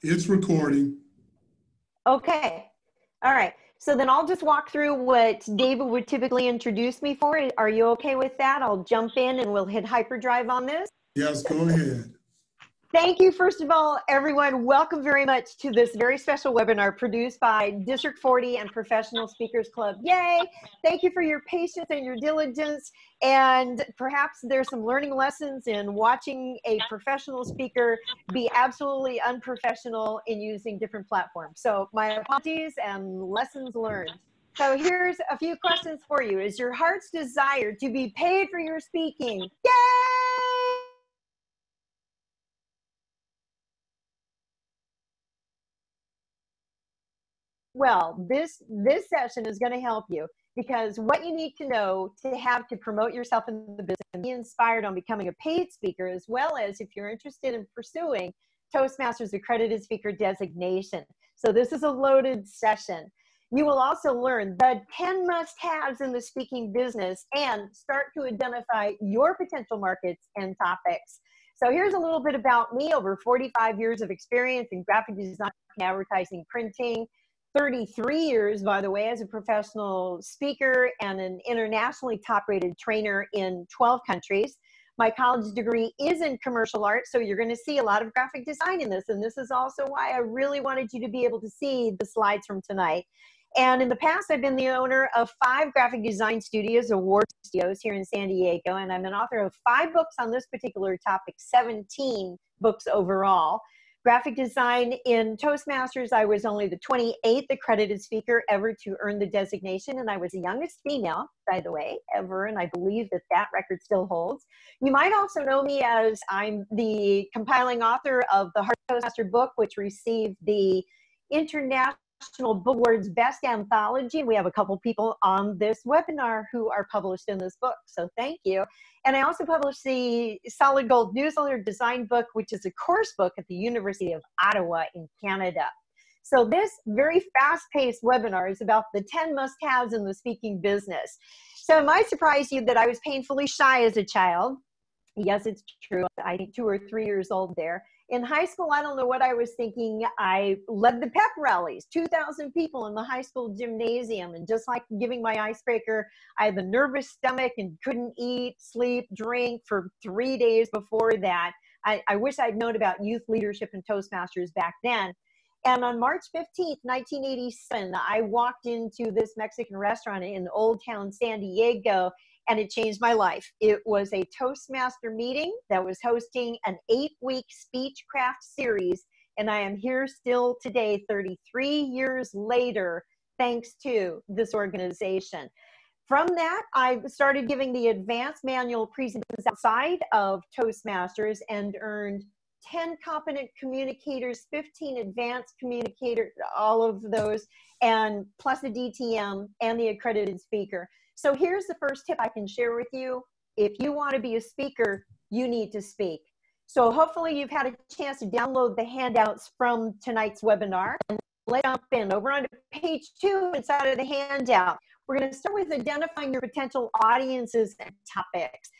It's recording. Okay. All right. So then I'll just walk through what David would typically introduce me for. Are you okay with that? I'll jump in and we'll hit hyperdrive on this. Yes, go ahead. Thank you, first of all, everyone. Welcome very much to this very special webinar produced by District 40 and Professional Speakers Club. Yay! Thank you for your patience and your diligence. And perhaps there's some learning lessons in watching a professional speaker be absolutely unprofessional in using different platforms. So my apologies and lessons learned. So here's a few questions for you. Is your heart's desire to be paid for your speaking? Yay! Well, this session is going to help you, because what you need to know to promote yourself in the business and be inspired on becoming a paid speaker, as well as if you're interested in pursuing Toastmasters Accredited Speaker designation. So this is a loaded session. You will also learn the 10 must-haves in the speaking business and start to identify your potential markets and topics. So here's a little bit about me. Over 45 years of experience in graphic design, advertising, printing, 33 years, by the way, as a professional speaker and an internationally top-rated trainer in 12 countries. My college degree is in commercial art, so you're going to see a lot of graphic design in this, and this is also why I really wanted you to be able to see the slides from tonight. And in the past, I've been the owner of 5 graphic design studios, award studios here in San Diego, and I'm an author of 5 books on this particular topic, 17 books overall. Graphic design in Toastmasters, I was only the 28th accredited speaker ever to earn the designation, and I was the youngest female, by the way, ever, and I believe that that record still holds. You might also know me as I'm the compiling author of the Heart Toastmaster book, which received the International Book Awards Best Anthology. We have a couple people on this webinar who are published in this book, so thank you. And I also published the Solid Gold Newsletter Design book, which is a course book at the University of Ottawa in Canada. So this very fast-paced webinar is about the 10 must-haves in the speaking business. So it might surprise you that I was painfully shy as a child. Yes, it's true. I think 2 or 3 years old there. In high school, I don't know what I was thinking. I led the pep rallies, 2,000 people in the high school gymnasium. And just like giving my icebreaker, I had the nervous stomach and couldn't eat, sleep, drink for 3 days before that. I wish I'd known about youth leadership and Toastmasters back then. And on March 15th, 1987, I walked into this Mexican restaurant in Old Town San Diego, and it changed my life. It was a Toastmaster meeting that was hosting an 8-week speechcraft series, and I am here still today, 33 years later, thanks to this organization. From that, I started giving the advanced manual presentations outside of Toastmasters and earned 10 competent communicators, 15 advanced communicators, all of those, and plus the DTM and the accredited speaker. So here's the first tip I can share with you. If you want to be a speaker, you need to speak. So hopefully you've had a chance to download the handouts from tonight's webinar. And let's jump in. Over on page 2 inside of the handout, we're going to start with identifying your potential audiences and topics.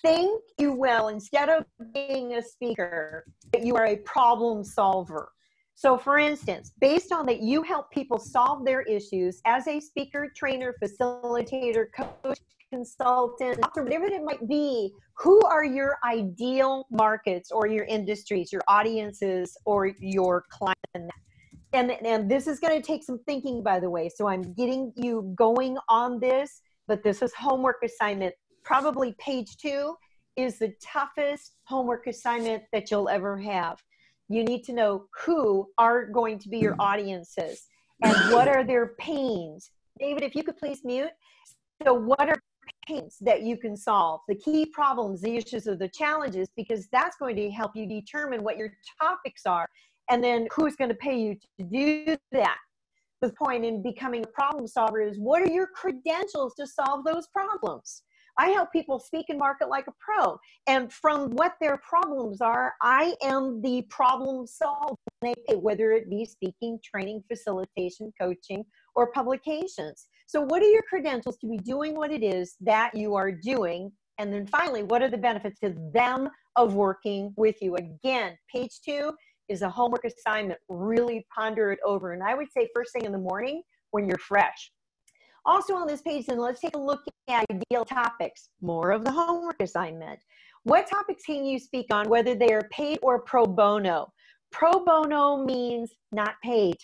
Think you will, instead of being a speaker, that you are a problem solver. So for instance, based on that you help people solve their issues as a speaker, trainer, facilitator, coach, consultant, whatever it might be, who are your ideal markets or your industries, your audiences, or your clients? And this is going to take some thinking, by the way, so I'm getting you going on this, but this is homework assignment. Probably page 2 is the toughest homework assignment that you'll ever have. You need to know who are going to be your audiences and what are their pains. David, if you could please mute. So what are pains that you can solve? The key problems, the issues, or the challenges, because that's going to help you determine what your topics are and then who's going to pay you to do that. The point in becoming a problem solver is, what are your credentials to solve those problems? I help people speak and market like a pro. And from what their problems are, I am the problem solver, whether it be speaking, training, facilitation, coaching, or publications. So what are your credentials to be doing what it is that you are doing? And then finally, what are the benefits to them of working with you? Again, page 2 is a homework assignment. Really ponder it over. And I would say first thing in the morning when you're fresh. Also on this page, then let's take a look at ideal topics. More of the homework assignment. What topics can you speak on, whether they are paid or pro bono? Pro bono means not paid,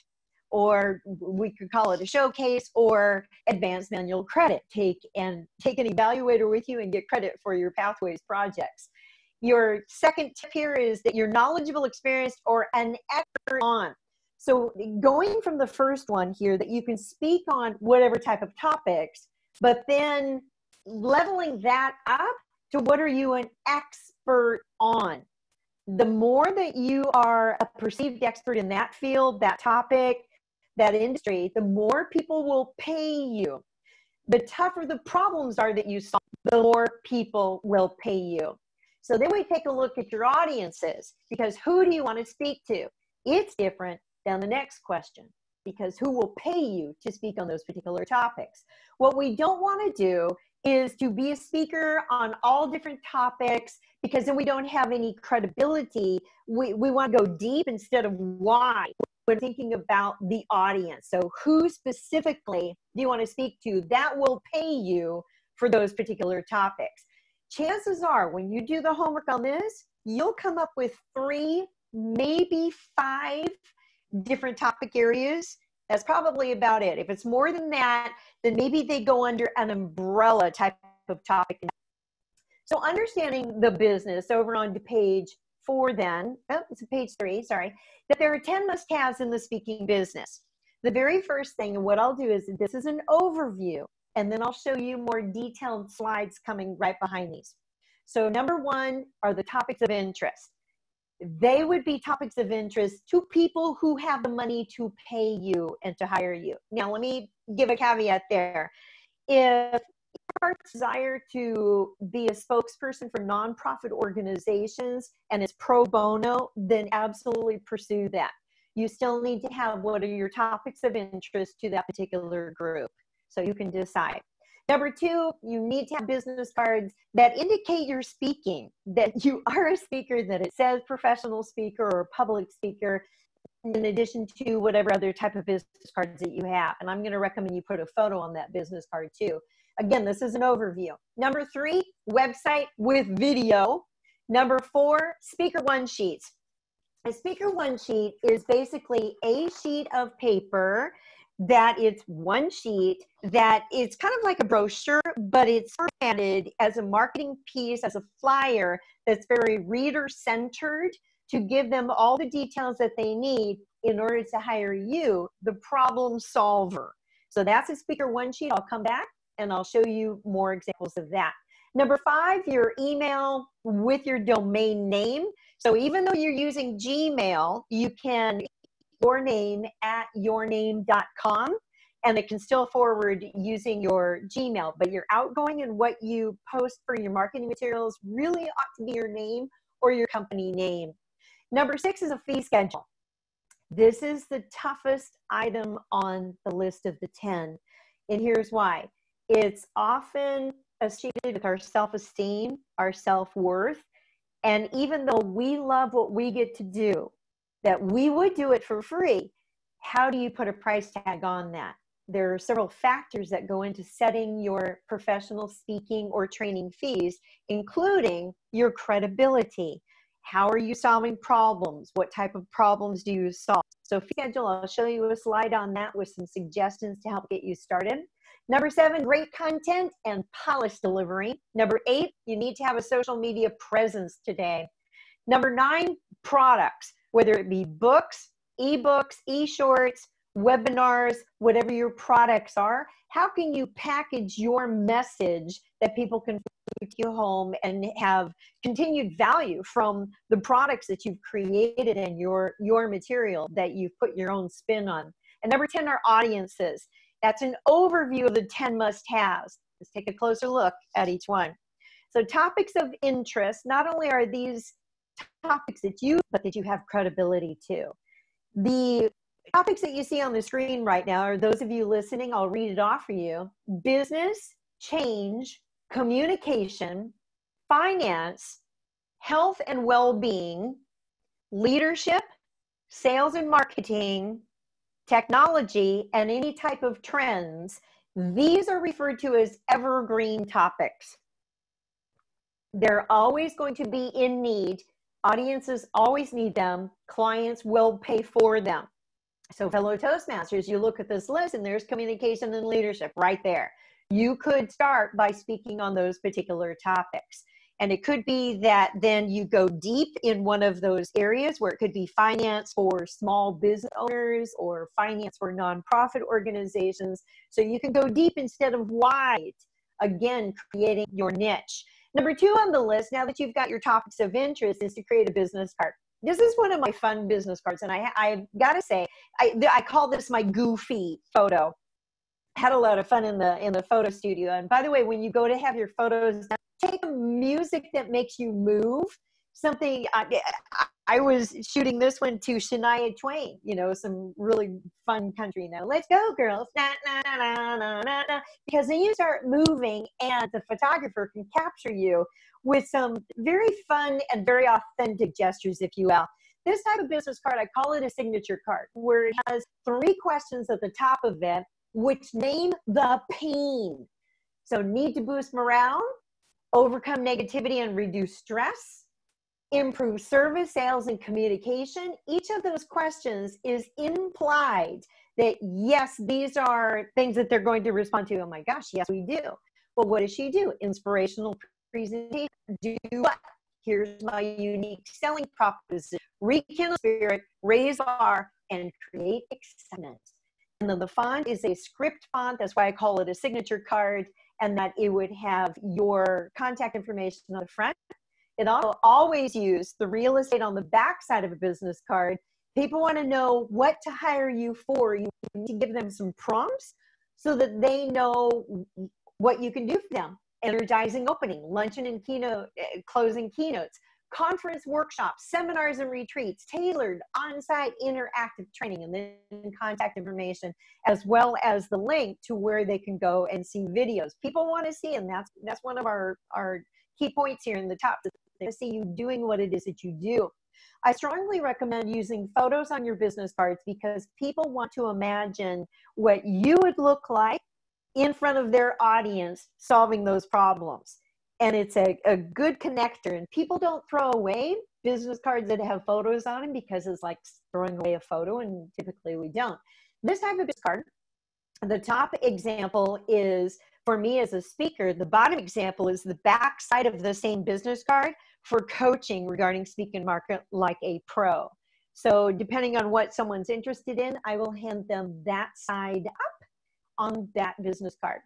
or we could call it a showcase or advanced manual credit. Take an evaluator with you and get credit for your Pathways projects. Your second tip here is that you're knowledgeable, experienced, or an expert on. So going from the first one here, that you can speak on whatever type of topics, but then leveling that up to what are you an expert on? The more that you are a perceived expert in that field, that topic, that industry, the more people will pay you. The tougher the problems are that you solve, the more people will pay you. So then we take a look at your audiences, because who do you want to speak to? It's different than the next question, because who will pay you to speak on those particular topics? What we don't want to do is to be a speaker on all different topics, because then we don't have any credibility. We want to go deep instead of wide. We're thinking about the audience. So who specifically do you want to speak to that will pay you for those particular topics? Chances are when you do the homework on this, you'll come up with 3, maybe 5 different topic areas. That's probably about it. If it's more than that, then maybe they go under an umbrella type of topic. So understanding the business, over on to page 4 then, it's page 3, sorry, that there are 10 must-haves in the speaking business. The very first thing, and what I'll do is, this is an overview, and then I'll show you more detailed slides coming right behind these. So number 1 are the topics of interest. They would be topics of interest to people who have the money to pay you and to hire you. Now, let me give a caveat there. If your desire to be a spokesperson for nonprofit organizations and it's pro bono, then absolutely pursue that. You still need to have what are your topics of interest to that particular group, so you can decide. Number 2, you need to have business cards that indicate you're speaking, that you are a speaker, that it says professional speaker or public speaker, in addition to whatever other type of business cards that you have. And I'm going to recommend you put a photo on that business card too. Again, this is an overview. Number 3, website with video. Number 4, speaker one sheets. A speaker one sheet is basically a sheet of paper that it's one sheet that it's kind of like a brochure, but it's formatted as a marketing piece, as a flyer that's very reader-centered to give them all the details that they need in order to hire you, the problem solver. So that's a speaker one sheet. I'll come back and I'll show you more examples of that. Number 5, your email with your domain name. So even though you're using Gmail, you can your name at yourname.com, and it can still forward using your Gmail, but your outgoing and what you post for your marketing materials really ought to be your name or your company name. Number 6 is a fee schedule. This is the toughest item on the list of the 10, and here's why. It's often associated with our self-esteem, our self-worth, and even though we love what we get to do, that we would do it for free, how do you put a price tag on that? There are several factors that go into setting your professional speaking or training fees, including your credibility. How are you solving problems? What type of problems do you solve? So fee schedule, I'll show you a slide on that with some suggestions to help get you started. Number 7, great content and polished delivery. Number 8, you need to have a social media presence today. Number 9, products, whether it be books, ebooks, e-shorts, webinars, whatever your products are. How can you package your message that people can take you home and have continued value from the products that you've created and your material that you've put your own spin on? And number 10 are audiences. That's an overview of the 10 must-haves. Let's take a closer look at each one. So topics of interest, not only are these topics that you, but that you have credibility to. The topics that you see on the screen right now, are those of you listening, I'll read it off for you. Business, change, communication, finance, health and well-being, leadership, sales and marketing, technology, and any type of trends, these are referred to as evergreen topics. They're always going to be in need. Audiences always need them. Clients will pay for them. So fellow Toastmasters, you look at this list and there's communication and leadership right there. You could start by speaking on those particular topics. And it could be that then you go deep in one of those areas where it could be finance for small business owners or finance for nonprofit organizations. So you can go deep instead of wide, again, creating your niche. Number 2 on the list, now that you've got your topics of interest, is to create a business card. This is one of my fun business cards, and I've got to say, I call this my goofy photo. Had a lot of fun in the photo studio. And by the way, when you go to have your photos done, take music that makes you move. Something I was shooting this one to Shania Twain, you know, some really fun country now. Let's go, girls. Na, na, na, na, na, na, na. Because then you start moving and the photographer can capture you with some very fun and very authentic gestures, if you will. This type of business card, I call it a signature card, where it has 3 questions at the top of it, which name the pain. So need to boost morale, overcome negativity and reduce stress, improve service, sales, and communication. Each of those questions is implied that, yes, these are things that they're going to respond to. Oh my gosh, yes, we do. Well, what does she do? Inspirational presentation. Do what? Here's my unique selling proposition. Rekindle spirit, raise the bar, and create excitement. And then the font is a script font. That's why I call it a signature card, and that it would have your contact information on the front. It also always use the real estate on the back side of a business card. People want to know what to hire you for. You need to give them some prompts so that they know what you can do for them. Energizing opening, luncheon and keynote, closing keynotes, conference workshops, seminars and retreats, tailored on-site interactive training, and then contact information, as well as the link to where they can go and see videos. People want to see, and that's one of our key points here in the top. They see you doing what it is that you do. I strongly recommend using photos on your business cards because people want to imagine what you would look like in front of their audience solving those problems. And it's a good connector. And people don't throw away business cards that have photos on them because it's like throwing away a photo, and typically we don't. This type of business card, the top example is, for me as a speaker, the bottom example is the back side of the same business card for coaching regarding speak and market like a pro. So depending on what someone's interested in, I will hand them that side up on that business card.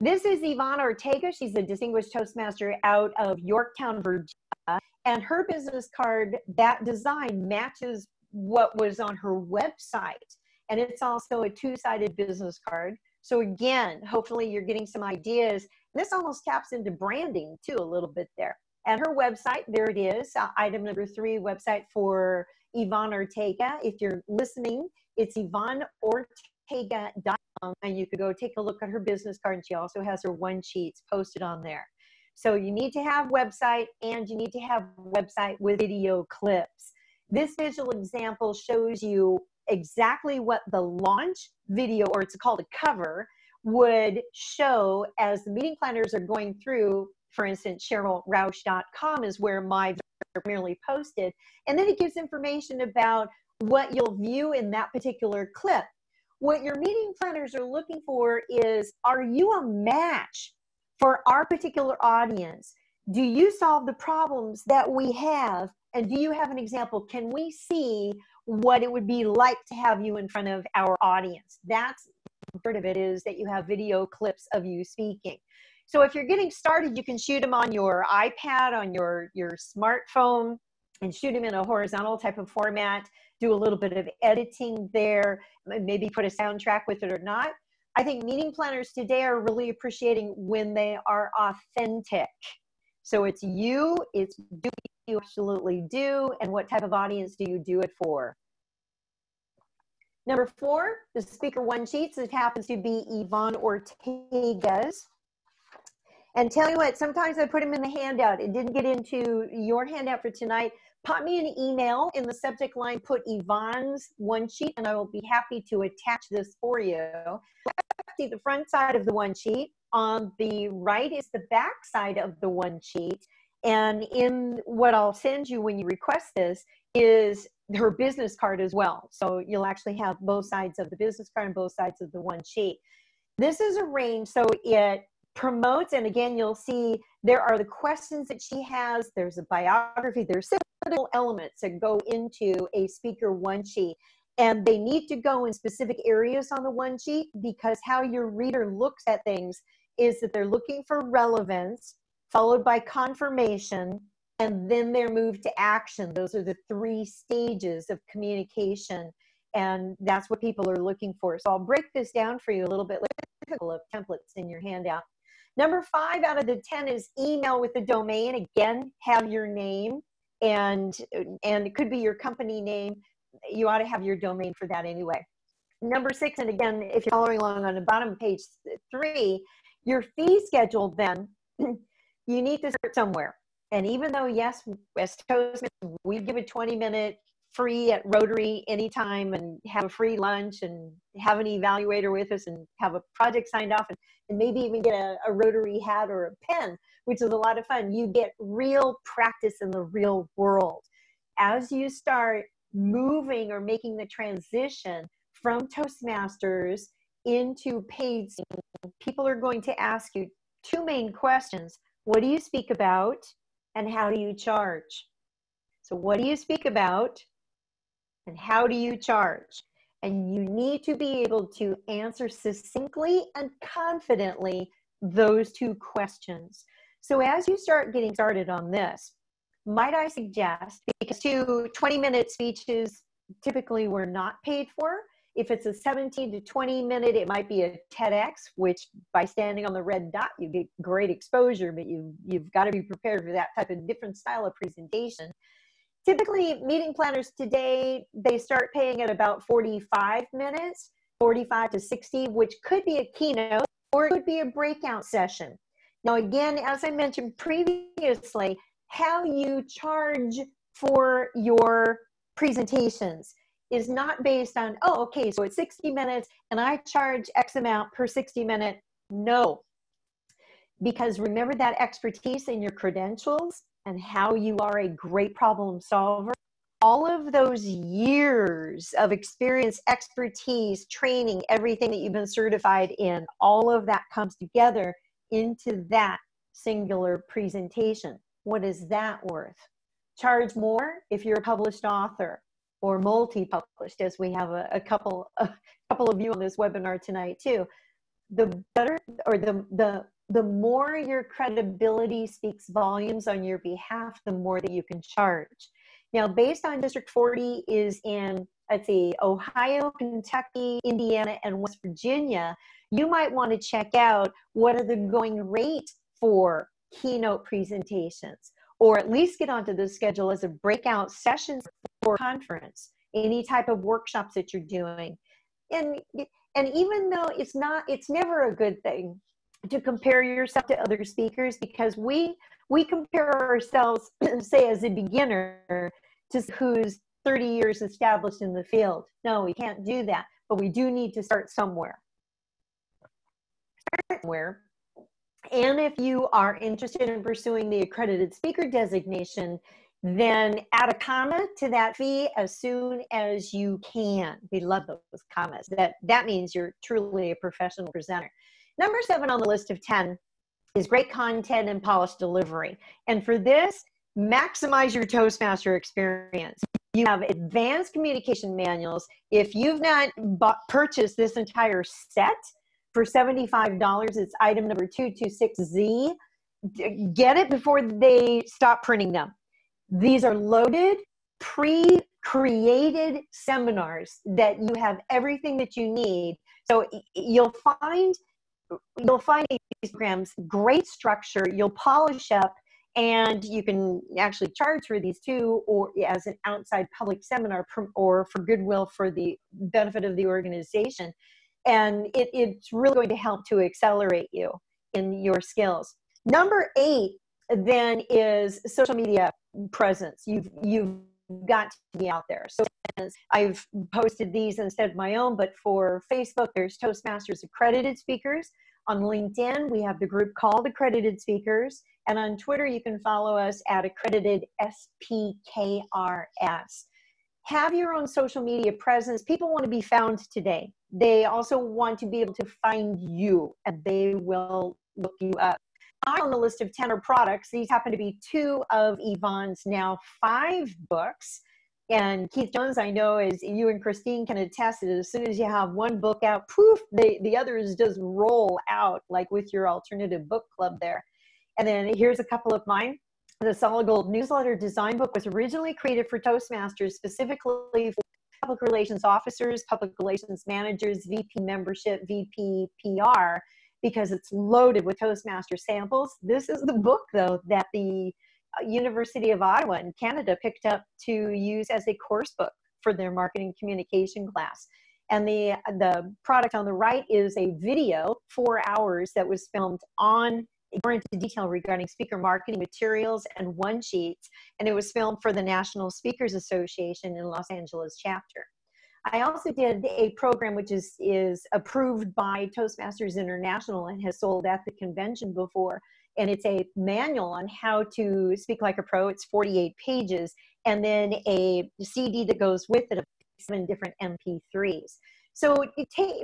This is Yvonne Ortega. She's a distinguished Toastmaster out of Yorktown, Virginia. And her business card, that design matches what was on her website. And it's also a 2-sided business card. So again, hopefully you're getting some ideas. This almost taps into branding too a little bit there. And her website, there it is, item number 3, website for Yvonne Ortega. If you're listening, it's YvonneOrtega.com, and you could go take a look at her business card, and she also has her one sheets posted on there. So you need to have website, and you need to have website with video clips. This visual example shows you exactly what the launch video, or it's called a cover, would show as the meeting planners are going through. For instance, CherylRausch.com is where my videos are primarily posted. And then it gives information about what you'll view in that particular clip. What your meeting planners are looking for is, are you a match for our particular audience? Do you solve the problems that we have? And do you have an example? Can we see what it would be like to have you in front of our audience? That's part of it, is that you have video clips of you speaking. So if you're getting started, you can shoot them on your iPad, on your smartphone, and shoot them in a horizontal type of format, do a little bit of editing there, maybe put a soundtrack with it or not. I think meeting planners today are really appreciating when they are authentic. So it's you, it's do what you absolutely do, and what type of audience do you do it for. Number 4, the speaker one sheets. It happens to be Yvonne Ortega's. And tell you what, sometimes I put them in the handout. It didn't get into your handout for tonight, pop me an email. In the subject line, put Yvonne's one sheet, and I will be happy to attach this for you. See the front side of the one sheet. On the right is the back side of the one sheet. And in what I'll send you when you request this is her business card as well. So you'll actually have both sides of the business card and both sides of the one sheet. This is arranged so it promotes, and again, you'll see there are the questions that she has. There's a biography. There's several elements that go into a speaker one sheet. And they need to go in specific areas on the one sheet, because how your reader looks at things is that they're looking for relevance, followed by confirmation, and then they're moved to action. Those are the 3 stages of communication, and that's what people are looking for. So I'll break this down for you a little bit later. A couple of templates in your handout. Number 5 out of the 10 is email with the domain. Again, have your name, and it could be your company name. You ought to have your domain for that anyway. Number 6, and again, if you're following along on the bottom of page 3, your fee schedule, then you need to start somewhere. And even though, yes, as Toastmasters, we give a 20-minute free at Rotary anytime, and have a free lunch, and have an evaluator with us, and have a project signed off, and maybe even get a Rotary hat or a pen, which is a lot of fun. You get real practice in the real world. As you start moving or making the transition from Toastmasters into paid speaking, people are going to ask you 2 main questions. What do you speak about, and how do you charge? So what do you speak about, and how do you charge? And you need to be able to answer succinctly and confidently those 2 questions. So as you start getting started on this, might I suggest, because 2 20-minute speeches typically we're not paid for. If it's a 17 to 20-minute, it might be a TEDx, which by standing on the red dot, you get great exposure, but you've got to be prepared for that type of different style of presentation. Typically, meeting planners today, they start paying at about 45 minutes, 45 to 60, which could be a keynote, or it could be a breakout session. Now, again, as I mentioned previously, how you charge for your presentations is not based on, oh, okay, so it's 60 minutes and I charge X amount per 60-minute. No, because remember that expertise in your credentials and how you are a great problem solver. All of those years of experience, expertise, training, everything that you've been certified in, all of that comes together into that singular presentation. What is that worth? Charge more if you're a published author or multi-published, as we have a couple of you on this webinar tonight too. The better, or the more your credibility speaks volumes on your behalf, the more that you can charge. Now, based on District 40 is in, let's see, Ohio, Kentucky, Indiana, and West Virginia, you might want to check out what are the going rate for keynote presentations, or at least get onto the schedule as a breakout sessions for conference, any type of workshops that you're doing. And even though it's never a good thing to compare yourself to other speakers, because we compare ourselves, say, as a beginner to who's 30 years established in the field. No, we can't do that, but we do need to start somewhere. And if you are interested in pursuing the accredited speaker designation, then add a comma to that fee as soon as you can. We love those commas. That means you're truly a professional presenter. Number 7 on the list of 10 is great content and polished delivery. And for this, maximize your Toastmaster experience. You have advanced communication manuals. If you've not purchased this entire set for $75, it's item number 226Z. Get it before they stop printing them. These are loaded, pre-created seminars that you have everything that you need. So you'll find these programs, great structure, you'll polish up, and you can actually charge for these too, or as an outside public seminar, or for goodwill for the benefit of the organization. And it's really going to help to accelerate you in your skills. Number 8 then is social media presence. You've got to be out there. So I've posted these instead of my own, but for Facebook, there's Toastmasters Accredited Speakers. On LinkedIn, we have the group called Accredited Speakers. And on Twitter, you can follow us at Accredited SPKRS. Have your own social media presence. People want to be found today. They also want to be able to find you, and they will look you up. I'm on the list of 10 products. These happen to be 2 of Yvonne's now 5 books. And Keith Jones, I know, as you and Christine can attest, that as soon as you have one book out, poof, the others just roll out, like with your alternative book club there. And then here's a couple of mine. The Solid Gold Newsletter Design Book was originally created for Toastmasters, specifically for public relations officers, public relations managers, VP membership, VP PR, because it's loaded with Toastmaster samples. This is the book, though, that the University of Ottawa in Canada picked up to use as a course book for their marketing communication class. And the product on the right is a video, 4 hours, that was filmed on more into detail regarding speaker marketing materials and one-sheets, and it was filmed for the National Speakers Association in Los Angeles chapter. I also did a program which is approved by Toastmasters International and has sold at the convention before, and it's a manual on how to speak like a pro. It's 48 pages, and then a CD that goes with it of 7 different MP3s. So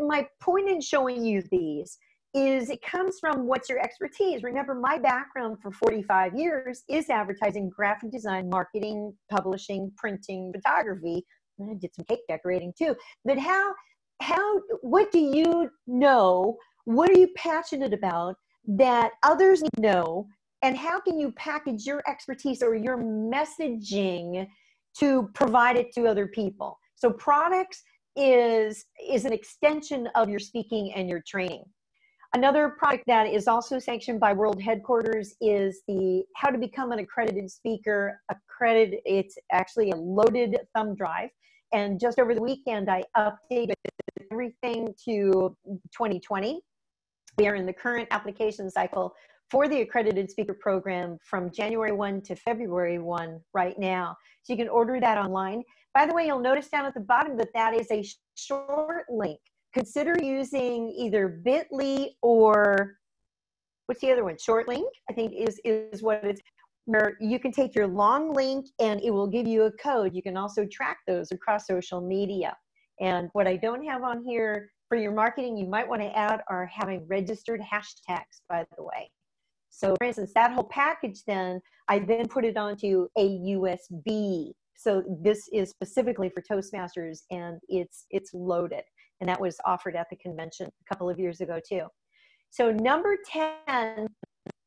my point in showing you these is it comes from what's your expertise. Remember, my background for 45 years is advertising, graphic design, marketing, publishing, printing, photography. And I did some cake decorating too. But what do you know? What are you passionate about that others need to know? And how can you package your expertise or your messaging to provide it to other people? So products is an extension of your speaking and your training. Another product that is also sanctioned by World Headquarters is the How to Become an Accredited Speaker. It's actually a loaded thumb drive. And just over the weekend, I updated everything to 2020. We are in the current application cycle for the Accredited Speaker Program from January 1 to February 1 right now. So you can order that online. By the way, you'll notice down at the bottom that is a short link. Consider using either bit.ly or what's the other one? Short link, I think is what it's, where you can take your long link and it will give you a code. You can also track those across social media. And what I don't have on here for your marketing, you might want to add are having registered hashtags, by the way. So for instance, that whole package then, I then put it onto a USB. So this is specifically for Toastmasters, and it's loaded. And that was offered at the convention a couple of years ago too. So number 10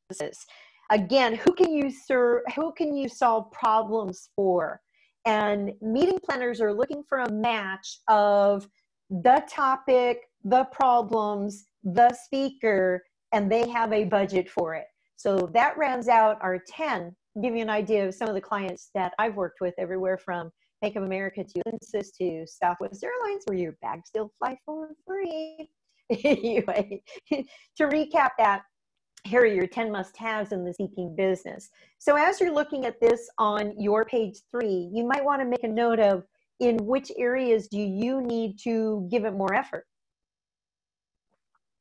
is, again, who can you serve? Who can you solve problems for? And meeting planners are looking for a match of the topic, the problems, the speaker, and they have a budget for it. So that rounds out our 10. I'll give you an idea of some of the clients that I've worked with, everywhere from Bank of America to Insys to Southwest Airlines, where your bags still fly for free. Anyway, to recap that, here are your 10 must-haves in the speaking business. So as you're looking at this on your page 3, you might want to make a note of in which areas do you need to give it more effort.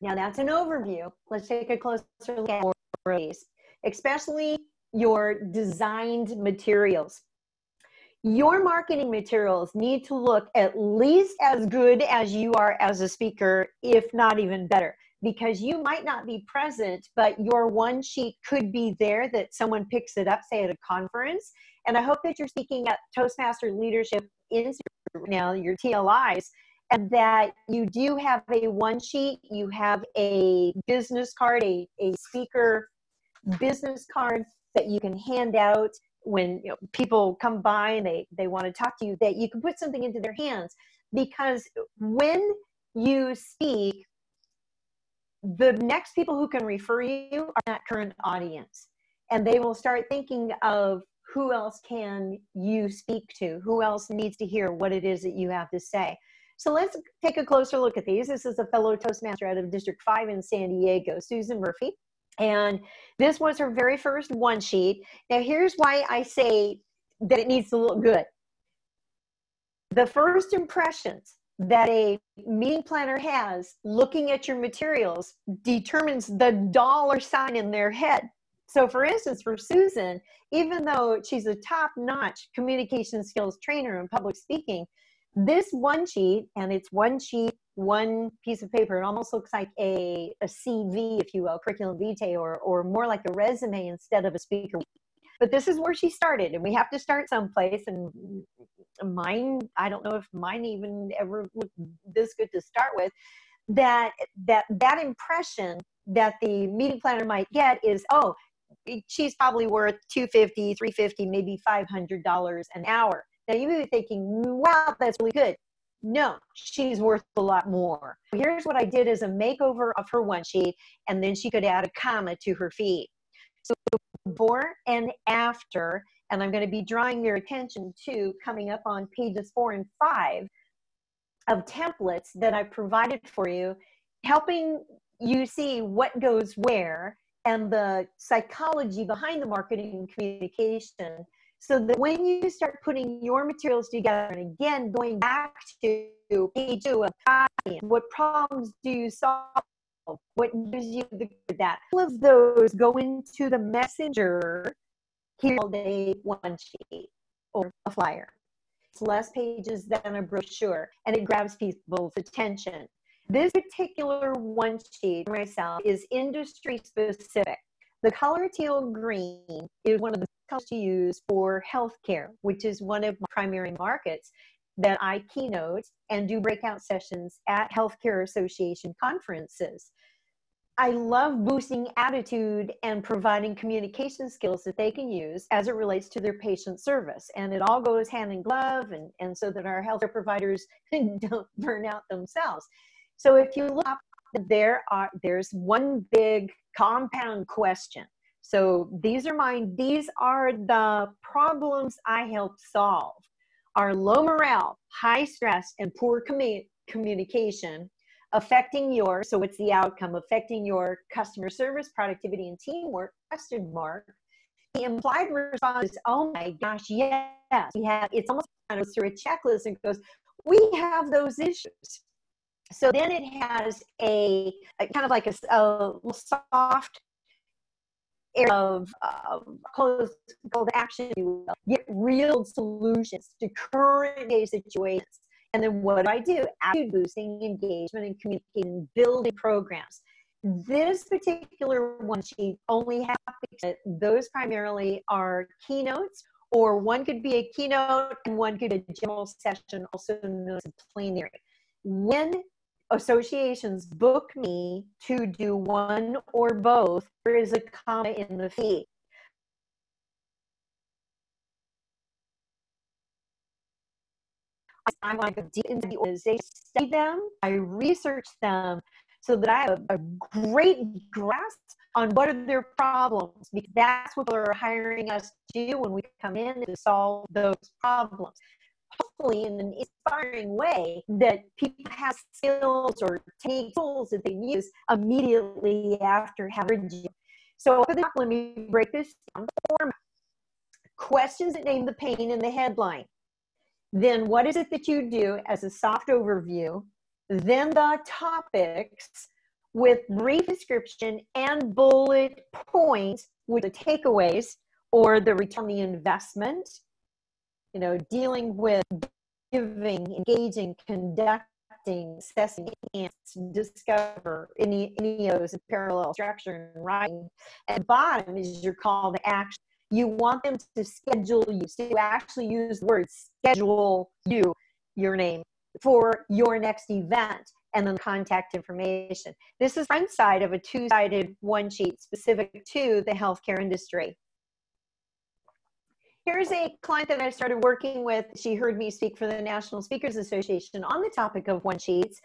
Now that's an overview. Let's take a closer look at these, especially your designed materials. Your marketing materials need to look at least as good as you are as a speaker, if not even better, because you might not be present, but your one sheet could be there that someone picks it up, say at a conference. And I hope that you're speaking at Toastmaster Leadership Institute now, your TLIs, and that you do have a one sheet, you have a business card, a speaker business card that you can hand out when people come by and they want to talk to you, that you can put something into their hands. Because when you speak, the next people who can refer you are that current audience. And they will start thinking of who else can you speak to? Who else needs to hear what it is that you have to say? So let's take a closer look at these. This is a fellow Toastmaster out of District 5 in San Diego, Susan Murphy. And this was her very first one sheet. Now, here's why I say that it needs to look good. The first impressions that a meeting planner has looking at your materials determines the dollar sign in their head. So for instance, for Susan, even though she's a top-notch communication skills trainer in public speaking, this one sheet, and it's one sheet, one piece of paper, it almost looks like a CV, if you will, curriculum vitae, or more like a resume instead of a speaker. But this is where she started, and we have to start someplace. And mine, I don't know if mine even ever looked this good to start with. That impression that the meeting planner might get is, oh, she's probably worth $250, $350, maybe $500 an hour. Now you may be thinking, wow, that's really good. No, she's worth a lot more. Here's what I did as a makeover of her one sheet, and then she could add a comma to her feed. So before and after, and I'm going to be drawing your attention to coming up on pages 4 and 5 of templates that I've provided for you, helping you see what goes where and the psychology behind the marketing and communication, so that when you start putting your materials together, and again, going back to page 2 of copy, what problems do you solve? What gives you that? All of those go into the messenger here called a one sheet or a flyer. It's less pages than a brochure, and it grabs people's attention. This particular one sheet myself is industry specific. The color teal green is one of the colors to use for healthcare, which is one of my primary markets that I keynote and do breakout sessions at healthcare association conferences. I love boosting attitude and providing communication skills that they can use as it relates to their patient service. And it all goes hand in glove, and so that our healthcare providers don't burn out themselves. So if you look up, there's one big compound question. So these are mine. These are the problems I help solve. Are low morale, high stress, and poor communication affecting your, so it's the outcome, affecting your customer service, productivity, and teamwork, question mark. The implied response is, oh my gosh, yes, we have, it's almost kind of through a checklist and goes, we have those issues. So then it has a kind of like a soft area of call to action, you will get real solutions to current day situations. And then what I do? Attitude boosting, engagement, and communicating, building programs. This particular one sheet only has, those primarily are keynotes, or one could be a keynote and one could be a general session, also known as a plenary. When associations book me to do one or both, there is a comma in the fee. I want to go deep into the organization, study them, I research them so that I have a great grasp on what are their problems, because that's what they're hiring us to do when we come in to solve those problems. Hopefully in an inspiring way that people have skills or techniques, tools that they use immediately after having you. So let me break this down. Questions that name the pain in the headline. Then what is it that you do as a soft overview? Then the topics with brief description and bullet points with the takeaways or the return on the investment, you know, dealing with giving, engaging, conducting, assessing, enhance, discover, any of those parallel structure and writing. At the bottom is your call to action. You want them to schedule you. So you actually use the word schedule you, your name, for your next event, and then contact information. This is front side of a two-sided one sheet specific to the healthcare industry. Here's a client that I started working with. She heard me speak for the National Speakers Association on the topic of one sheets.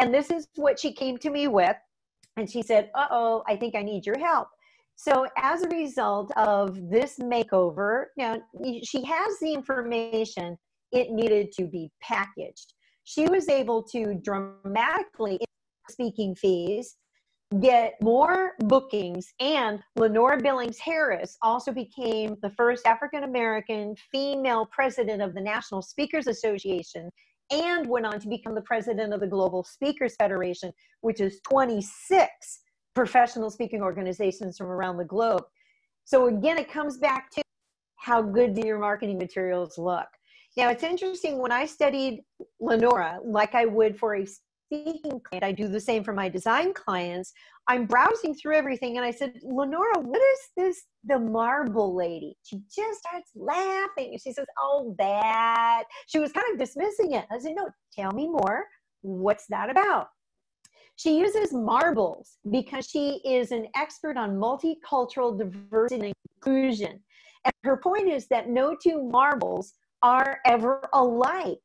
And this is what she came to me with. And she said, uh-oh, I think I need your help. So as a result of this makeover, now she has the information, it needed to be packaged. She was able to dramatically increase speaking fees get more bookings, and Lenora Billings Harris also became the first African-American female president of the National Speakers Association and went on to become the president of the Global Speakers Federation, which is 26 professional speaking organizations from around the globe. So again, it comes back to how good do your marketing materials look. Now, it's interesting, when I studied Lenora, like I would for a speaking client, I do the same for my design clients. I'm browsing through everything and I said, Lenora, what is this, the marble lady? She just starts laughing. And she says, oh, that. She was kind of dismissing it. I said, no, tell me more. What's that about? She uses marbles because she is an expert on multicultural diversity and inclusion. And her point is that no two marbles are ever alike.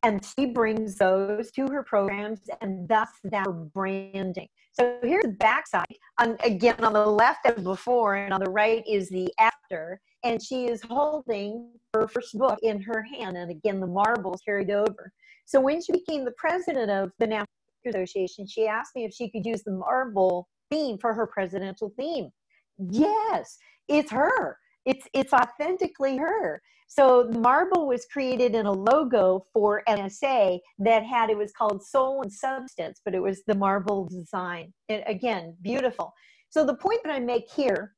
And she brings those to her programs, and thus that her branding. So here's the backside. Again, on the left is before, and on the right is the after. And she is holding her first book in her hand. And again, the marbles carried over. So when she became the president of the National Speakers Association, she asked me if she could use the marble theme for her presidential theme. Yes, it's her. It's authentically her. So the marble was created in a logo for NSA that had, it was called Soul and Substance, but it was the marble design. And again, beautiful. So the point that I make here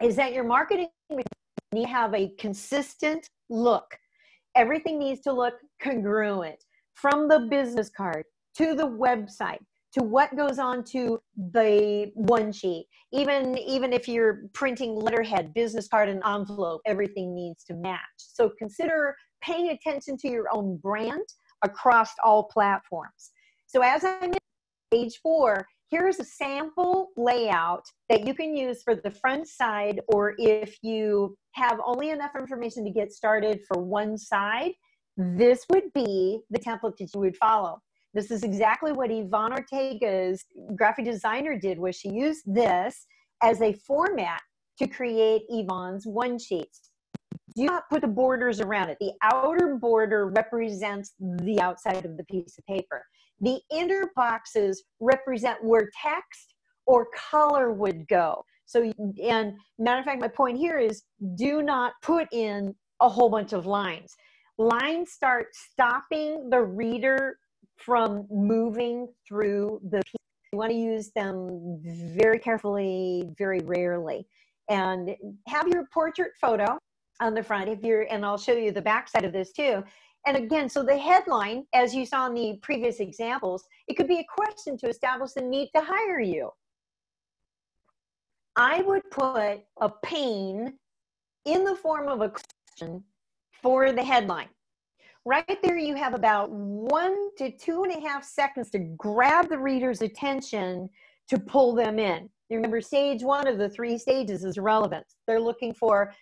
is that your marketing needs to have a consistent look. Everything needs to look congruent, from the business card to the website, to what goes on to the one sheet. Even if you're printing letterhead, business card, and envelope, everything needs to match. So consider paying attention to your own brand across all platforms. So as I mentioned, page 4, here's a sample layout that you can use for the front side, or if you have only enough information to get started for one side, this would be the template that you would follow. This is exactly what Yvonne Ortega's graphic designer did, was she used this as a format to create Yvonne's one sheets. Do not put the borders around it. The outer border represents the outside of the piece of paper. The inner boxes represent where text or color would go. So, and matter of fact, my point here is, do not put in a whole bunch of lines. Lines start stopping the reader from moving through the piece. You want to use them very carefully, very rarely. And have your portrait photo on the front, and I'll show you the back side of this too. And again, so the headline, as you saw in the previous examples, it could be a question to establish the need to hire you. I would put a pain in the form of a question for the headline. Right there, you have about 1 to 2.5 seconds to grab the reader's attention to pull them in. You remember, stage 1 of the 3 stages is relevance. They're looking for,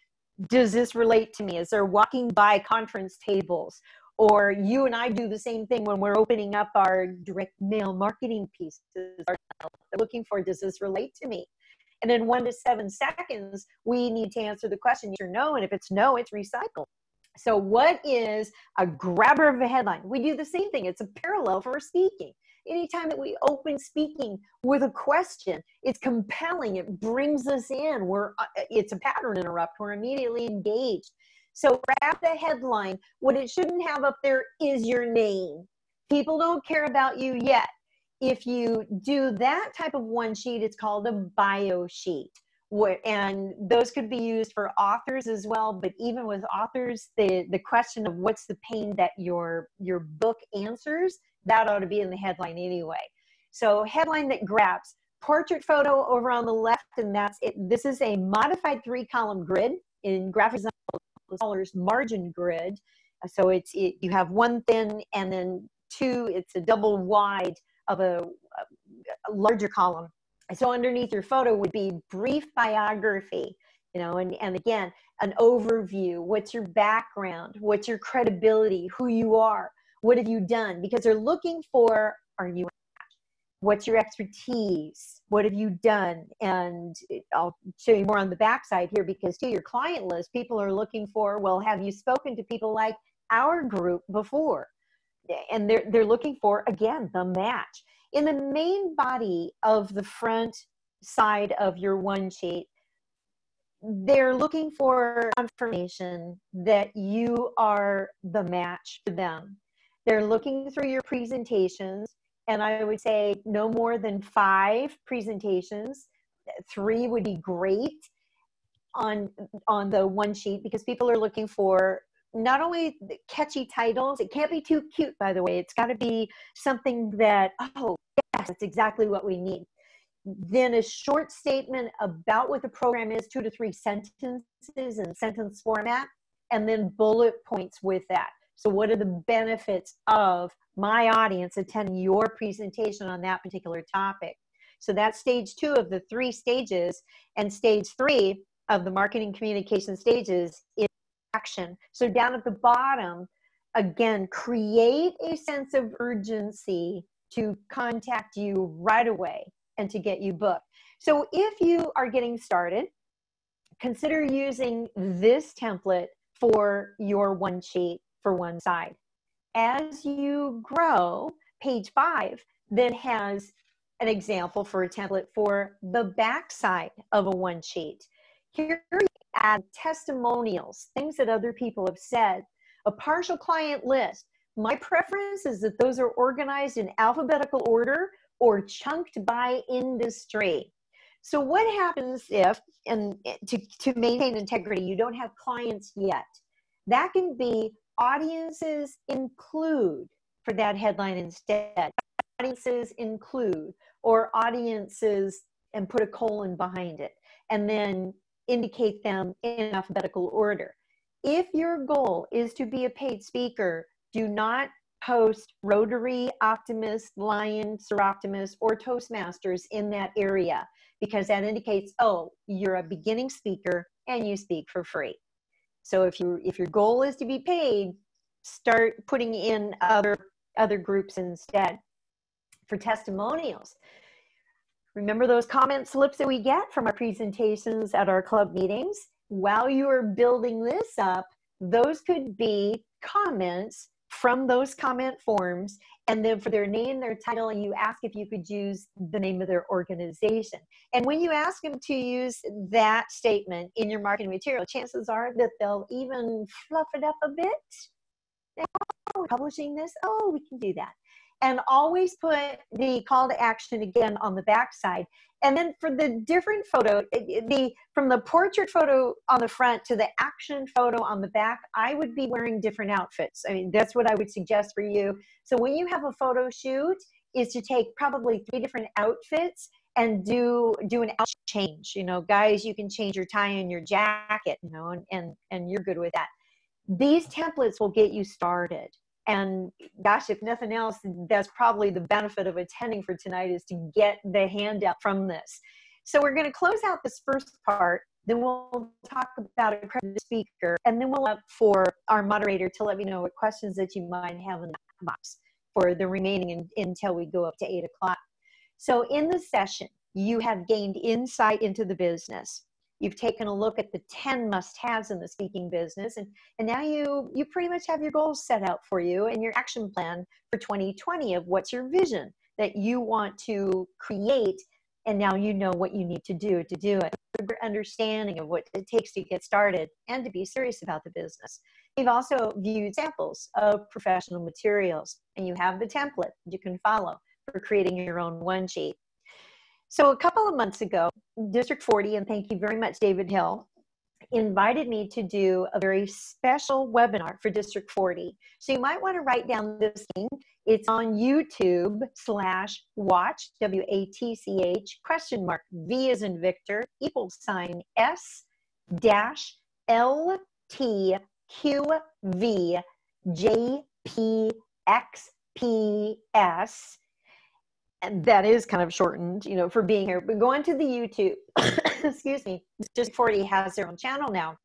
does this relate to me? As they're walking by conference tables, or you and I do the same thing when we're opening up our direct mail marketing pieces. They're looking for, does this relate to me? And in 1 to 7 seconds, we need to answer the question yes or no. And if it's no, it's recycled. So what is a grabber of a headline? We do the same thing. It's a parallel for speaking. Anytime that we open speaking with a question, it's compelling. It brings us in. It's a pattern interrupt. We're immediately engaged. So grab the headline. What it shouldn't have up there is your name. People don't care about you yet. If you do that type of one sheet, it's called a bio sheet. And those could be used for authors as well. But even with authors, the question of what's the pain that your book answers, that ought to be in the headline anyway. So headline that grabs. Portrait photo over on the left, and that's it. This is a modified 3-column grid. In graphic design, it's margin grid. So you have 1 thin and then 2, it's a double wide of a larger column. So underneath your photo would be brief biography, and again, an overview. What's your background? What's your credibility? Who you are? What have you done? Because they're looking for, are you, what's your expertise? What have you done? And I'll show you more on the backside here, because to your client list, people are looking for, well, have you spoken to people like our group before? And they're looking for, again, the match. In the main body of the front side of your one sheet, they're looking for confirmation that you are the match for them. They're looking through your presentations, and I would say no more than 5 presentations. 3 would be great on the one sheet, because people are looking for not only catchy titles. It can't be too cute, by the way. It's got to be something that, oh, yes, that's exactly what we need. Then a short statement about what the program is, 2 to 3 sentences in sentence format, and then bullet points with that. So what are the benefits of my audience attending your presentation on that particular topic? So that's stage 2 of the 3 stages, and stage 3 of the marketing communication stages is action. So down at the bottom, again, create a sense of urgency to contact you right away and to get you booked. So if you are getting started, consider using this template for your one sheet for one side. As you grow, page 5 then has an example for a template for the back side of a one sheet. Here you add testimonials, things that other people have said, a partial client list. My preference is that those are organized in alphabetical order or chunked by industry. So what happens if, and to maintain integrity, you don't have clients yet? That can be audiences include for that headline instead. Audiences include, or audiences, and put a colon behind it, and then indicate them in alphabetical order. If your goal is to be a paid speaker, do not post Rotary, Optimist, Lion, Sir Optimist, or Toastmasters in that area, because that indicates, oh, you're a beginning speaker and you speak for free. So if your goal is to be paid, start putting in other groups instead. For testimonials, remember those comment slips that we get from our presentations at our club meetings? While you are building this up, those could be comments from those comment forms, and then for their name, their title, and you ask if you could use the name of their organization. And when you ask them to use that statement in your marketing material, chances are that they'll even fluff it up a bit. Oh, we're publishing this? Oh, we can do that. And always put the call to action again on the back side. And then for the different photo, from the portrait photo on the front to the action photo on the back, I would be wearing different outfits. I mean, that's what I would suggest for you. So when you have a photo shoot, is to take probably 3 different outfits and do an outfit change. You know, guys, you can change your tie and your jacket, you know, and you're good with that. These templates will get you started. And gosh, if nothing else, that's probably the benefit of attending for tonight, is to get the handout from this. So we're going to close out this first part. Then we'll talk about accredited speaker, and then we'll up for our moderator to let me know what questions that you might have in the box for the remaining until we go up to 8 o'clock. So in the session, you have gained insight into the business. You've taken a look at the 10 must-haves in the speaking business, and now you pretty much have your goals set out for you and your action plan for 2020 of what's your vision that you want to create, and now you know what you need to do it. Your understanding of what it takes to get started and to be serious about the business. You've also viewed samples of professional materials, and you have the template you can follow for creating your own one sheet. So a couple of months ago, District 40, and thank you very much, David Hill, invited me to do a very special webinar for District 40. So you might want to write down this link. It's on YouTube /watch, WATCH, V as in Victor, =S dash LTQV JPXPS. And that is kind of shortened, you know, for being here. But go into the YouTube, excuse me, District 40 has their own channel now,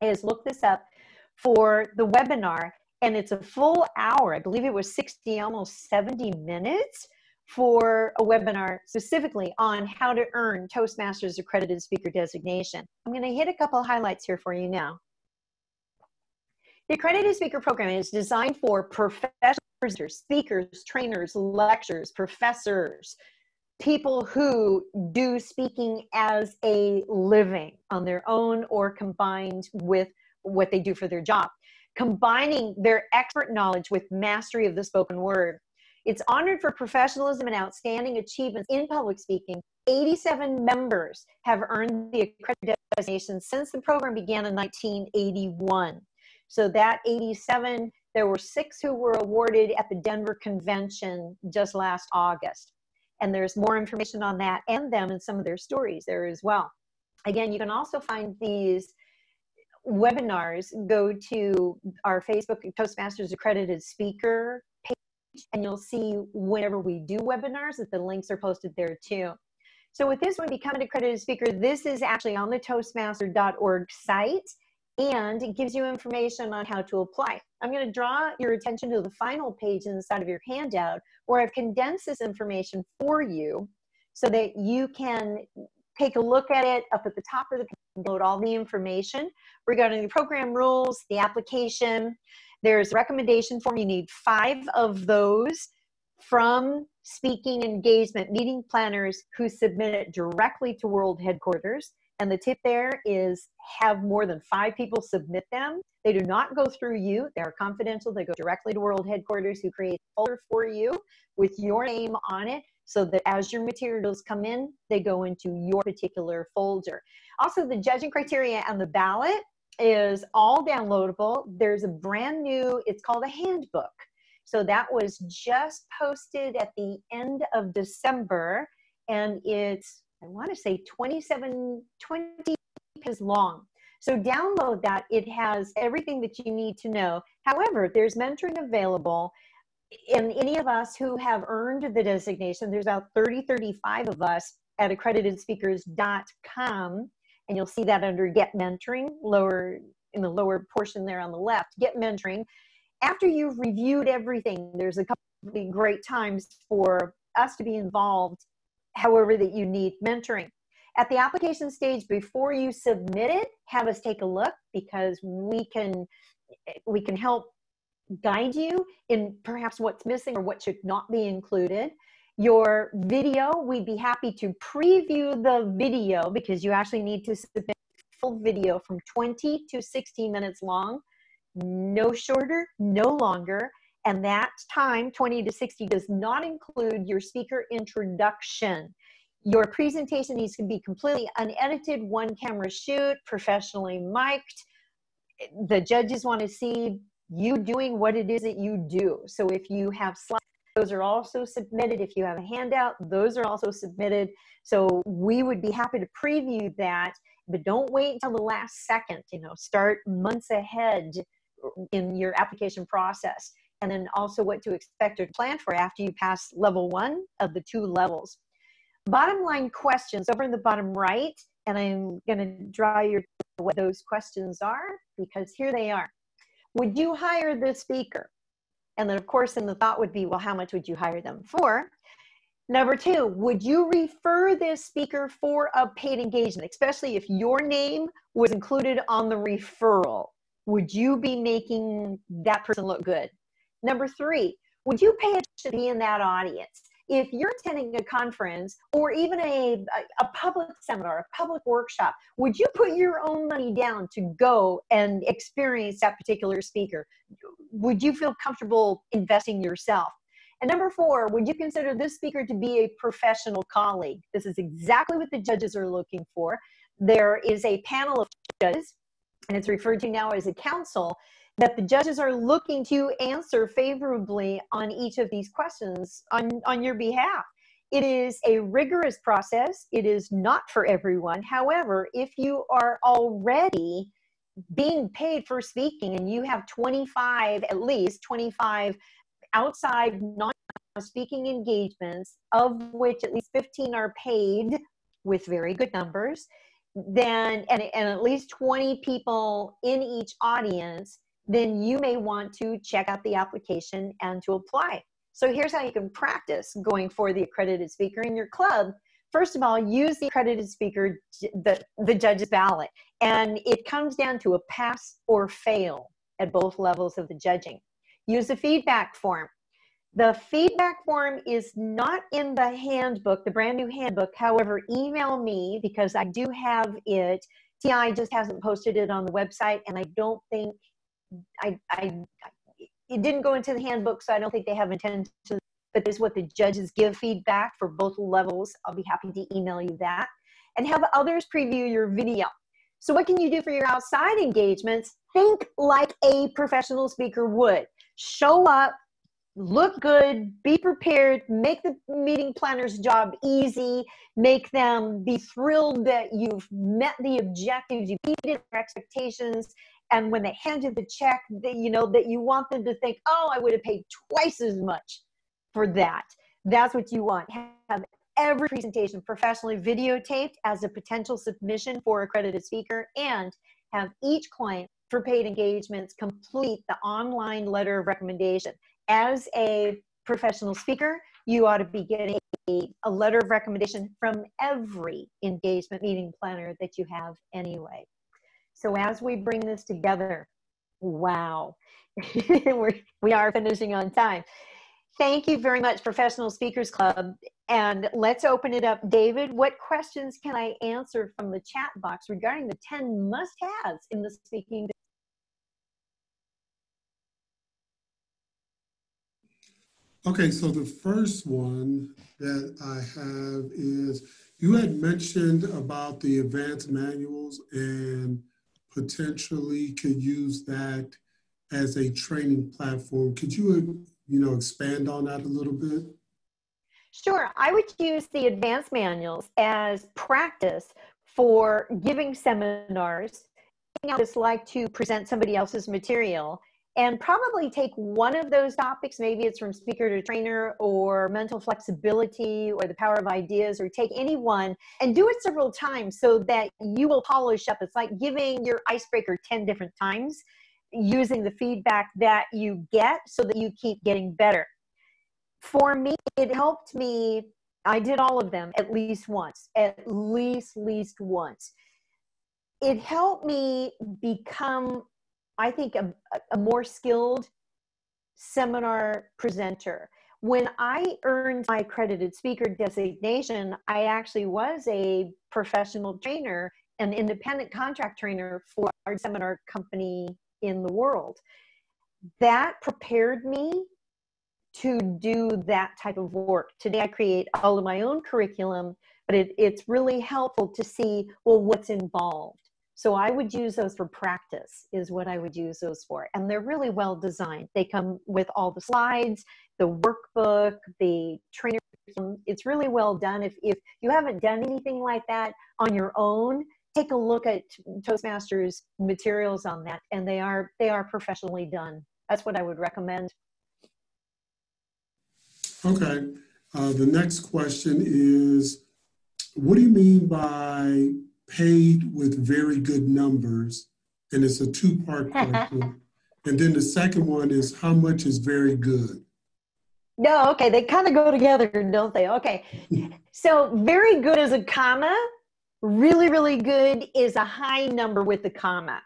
is look this up for the webinar. And it's a full hour. I believe it was 60, almost 70 minutes for a webinar specifically on how to earn Toastmasters Accredited Speaker designation. I'm going to hit a couple highlights here for you now. The Accredited Speaker program is designed for professional speakers, trainers, lecturers, professors, people who do speaking as a living on their own or combined with what they do for their job, combining their expert knowledge with mastery of the spoken word. It's honored for professionalism and outstanding achievements in public speaking. 87 members have earned the accredited designation since the program began in 1981. So that 87, there were 6 who were awarded at the Denver convention just last August. And there's more information on that and them and some of their stories there as well. Again, you can also find these webinars. Go to our Facebook Toastmasters Accredited Speaker page, and you'll see whenever we do webinars that the links are posted there too. So with this one, Become an Accredited Speaker, this is actually on the Toastmaster.org site, and it gives you information on how to apply. I'm going to draw your attention to the final page inside of your handout where I've condensed this information for you so that you can take a look at it. Up at the top of the page, load all the information regarding the program rules, the application. There's a recommendation form. You need 5 of those from speaking engagement meeting planners who submit it directly to World Headquarters. And the tip there is have more than 5 people submit them. They do not go through you. They're confidential. They go directly to World Headquarters, who create a folder for you with your name on it, so that as your materials come in, they go into your particular folder. Also, the judging criteria and the ballot is all downloadable. There's a brand new, it's called a handbook. So that was just posted at the end of December, and it's, I want to say 20 pages long. So download that. It has everything that you need to know. However, there's mentoring available. And any of us who have earned the designation, there's about 35 of us at accreditedspeakers.com, and you'll see that under Get Mentoring, in the lower portion there on the left, Get Mentoring. After you've reviewed everything, there's a couple of great times for us to be involved, however that you need mentoring. At the application stage, before you submit it, have us take a look, because we can help guide you in perhaps what's missing or what should not be included. Your video, we'd be happy to preview the video, because you actually need to submit full video from 20 to 60 minutes long, no shorter, no longer. And that time, 20 to 60, does not include your speaker introduction. Your presentation needs to be completely unedited, one camera shoot, professionally mic'd. The judges want to see you doing what it is that you do. So if you have slides, those are also submitted. If you have a handout, those are also submitted. So we would be happy to preview that, but don't wait until the last second. Start months ahead in your application process. And then also what to expect or plan for after you pass level 1 of the 2 levels. Bottom line questions over in the bottom right, and I'm going to draw what those questions are, because here they are. Would you hire this speaker? And then, of course, then the thought would be, well, how much would you hire them for? Number 2, would you refer this speaker for a paid engagement, especially if your name was included on the referral? Would you be making that person look good? Number 3, would you pay attention to be in that audience? If you're attending a conference or even a public seminar, a public workshop, would you put your own money down to go and experience that particular speaker? Would you feel comfortable investing yourself? And number 4, would you consider this speaker to be a professional colleague? This is exactly what the judges are looking for. There is a panel of judges, and it's referred to now as a council, that the judges are looking to answer favorably on each of these questions on your behalf. It is a rigorous process. It is not for everyone. However, if you are already being paid for speaking and you have at least 25 outside non-speaking engagements, of which at least 15 are paid with very good numbers, then and at least 20 people in each audience, then you may want to check out the application and to apply. So here's how you can practice going for the accredited speaker in your club. First of all, use the accredited speaker, the judge's ballot. And it comes down to a pass or fail at both levels of the judging. Use the feedback form. The feedback form is not in the handbook, the brand new handbook. However, email me because I do have it. TI just hasn't posted it on the website, and I don't think it didn't go into the handbook, so I don't think they have intention. But this is what the judges give feedback for both levels. I'll be happy to email you that. And have others preview your video. So what can you do for your outside engagements? Think like a professional speaker would. Show up, look good, be prepared, make the meeting planner's job easy, make them be thrilled that you've met the objectives, you've exceeded their expectations, and when they hand you the check, that you want them to think, oh, I would have paid twice as much for that. That's what you want. Have every presentation professionally videotaped as a potential submission for accredited speaker, and have each client for paid engagements complete the online letter of recommendation. As a professional speaker, you ought to be getting a letter of recommendation from every engagement meeting planner that you have anyway. So as we bring this together, wow, we are finishing on time. Thank you very much, Professional Speakers Club. And let's open it up. David, what questions can I answer from the chat box regarding the 10 must-haves in the speaking? Okay, so the first one that I have is, you had mentioned about the advanced manuals and potentially could use that as a training platform. Could you, expand on that a little bit? Sure, I would use the advanced manuals as practice for giving seminars, how it's like to present somebody else's material, and probably take one of those topics, maybe it's from speaker to trainer or mental flexibility or the power of ideas, or take any one and do it several times so that you will polish up. It's like giving your icebreaker 10 different times, using the feedback that you get so that you keep getting better. For me, it helped me. I did all of them at least once, at least once. It helped me become, I think, a more skilled seminar presenter. When I earned my accredited speaker designation, I actually was a professional trainer, an independent contract trainer for our seminar company in the world. That prepared me to do that type of work. Today I create all of my own curriculum, but it's really helpful to see, well, what's involved. So I would use those for practice, is what I would use those for. And they're really well designed. They come with all the slides, the workbook, the trainer. It's really well done. If you haven't done anything like that on your own, take a look at Toastmasters materials on that, and they are professionally done. That's what I would recommend. Okay. The next question is, what do you mean by paid with very good numbers? And it's a two-part question. And then the second one is, how much is very good? No, okay, they kind of go together, don't they? Okay, so very good is a comma. Really, really good is a high number with the comma.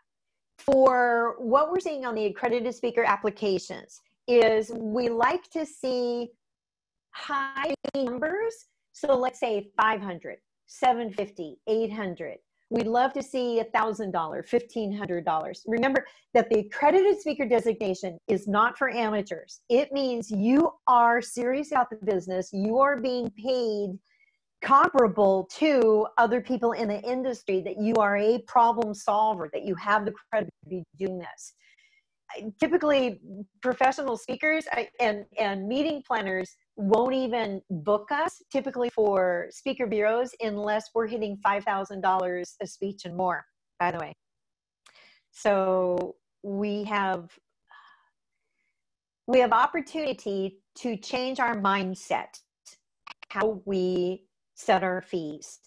For what we're seeing on the accredited speaker applications is we like to see high numbers. So let's say 500, 750, 800. We'd love to see $1,000, $1,500. Remember that the accredited speaker designation is not for amateurs. It means you are serious about the business. You are being paid comparable to other people in the industry, that you are a problem solver, that you have the credit to be doing this. Typically, professional speakers and meeting planners won't even book us typically for speaker bureaus unless we're hitting $5,000 a speech and more, by the way. So we have opportunity to change our mindset, how we set our fees.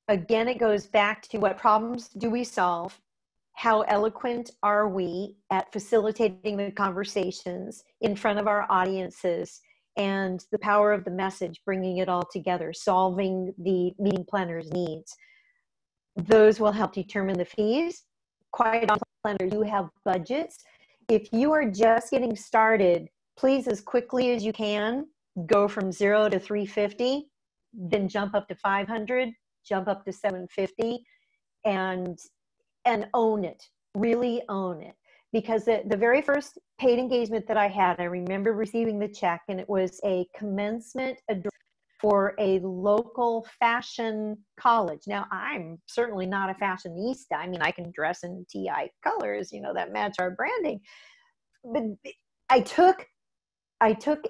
Again, it goes back to what problems do we solve? How eloquent are we at facilitating the conversations in front of our audiences, and the power of the message, bringing it all together, solving the meeting planner's needs. Those will help determine the fees. Quite often, planners do have budgets. If you are just getting started, please, as quickly as you can, go from 0 to 350, then jump up to 500, jump up to 750, and own it. Really own it. Because the very first paid engagement that I had, I remember receiving the check, and it was a commencement address for a local fashion college. Now, I'm certainly not a fashionista. I mean, I can dress in TI colors, that match our branding. But I took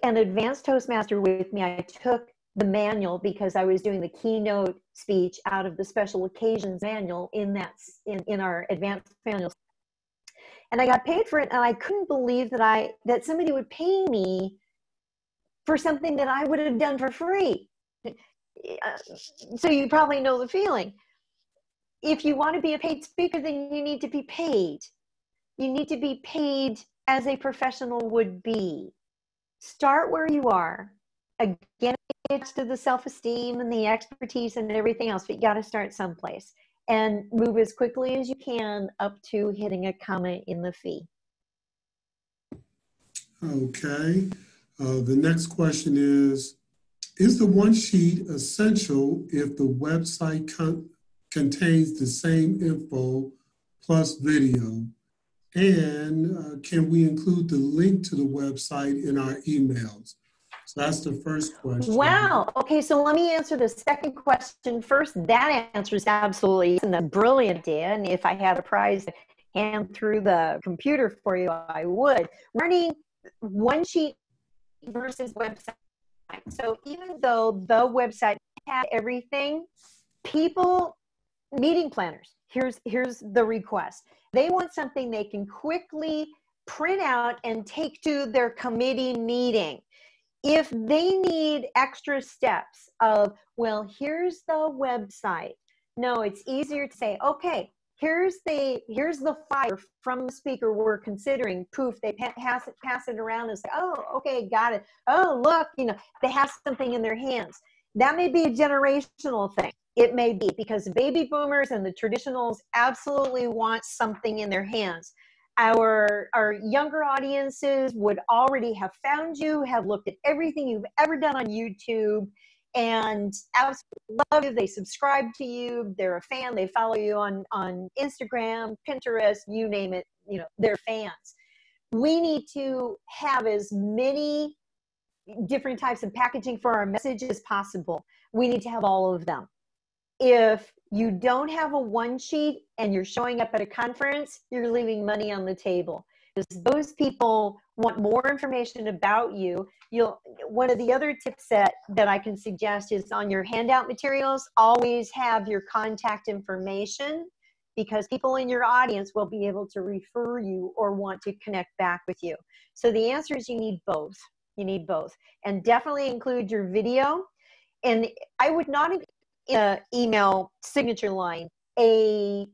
an advanced Toastmaster with me. I took the manual because I was doing the keynote speech out of the special occasions manual in our advanced manual. And I got paid for it, and I couldn't believe that somebody would pay me for something that I would have done for free. So you probably know the feeling. If you want to be a paid speaker, then you need to be paid. You need to be paid as a professional would be. Start where you are. Again, it's to the self-esteem and the expertise and everything else, but you got to start someplace and move as quickly as you can up to hitting a comma in the fee. Okay. The next question is the one sheet essential if the website contains the same info plus video? And can we include the link to the website in our emails? So that's the first question. Wow. Okay, so let me answer the second question first. That answer is absolutely a brilliant idea. And if I had a prize to hand through the computer for you, I would. Learning one sheet versus website. So even though the website had everything, meeting planners, here's the request. They want something they can quickly print out and take to their committee meeting. If they need extra steps of, well, here's the website. No, it's easier to say, okay, here's the flyer from the speaker we're considering. Poof, they pass it around and say, oh, okay, got it. Oh, look, they have something in their hands. That may be a generational thing. It may be because baby boomers and the traditionals absolutely want something in their hands. Our younger audiences would already have found you, have looked at everything you've ever done on YouTube, and absolutely love you. They subscribe to you. They're a fan. They follow you on Instagram, Pinterest, you name it. They're fans. We need to have as many different types of packaging for our message as possible. We need to have all of them. If you don't have a one sheet and you're showing up at a conference, you're leaving money on the table. Because those people want more information about you. One of the other tips that I can suggest is on your handout materials, always have your contact information, because people in your audience will be able to refer you or want to connect back with you. So the answer is you need both. You need both. And definitely include your video. And I would not email signature line a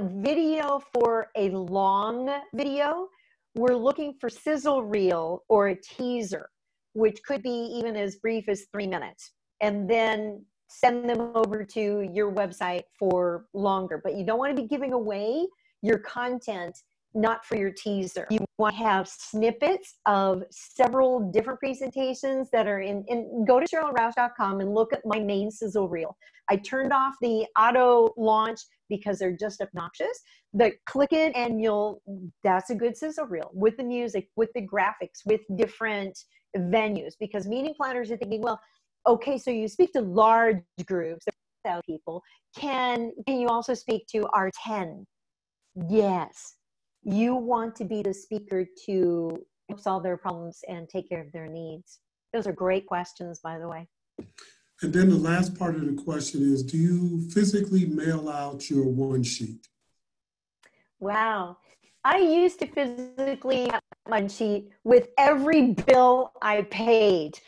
video for a long video. We're looking for sizzle reel or a teaser, which could be even as brief as 3 minutes, and then send them over to your website for longer. But you don't want to be giving away your content, not for your teaser. You want to have snippets of several different presentations that are go to SherylRoush.com and look at my main sizzle reel. I turned off the auto launch because they're just obnoxious. But click it and that's a good sizzle reel with the music, with the graphics, with different venues, because meeting planners are thinking, well, okay, so you speak to large groups, 1,000 people. Can you also speak to our 10? Yes. You want to be the speaker to solve their problems and take care of their needs. Those are great questions, by the way. And then the last part of the question is, do you physically mail out your one sheet? Wow. I used to physically have one sheet with every bill I paid.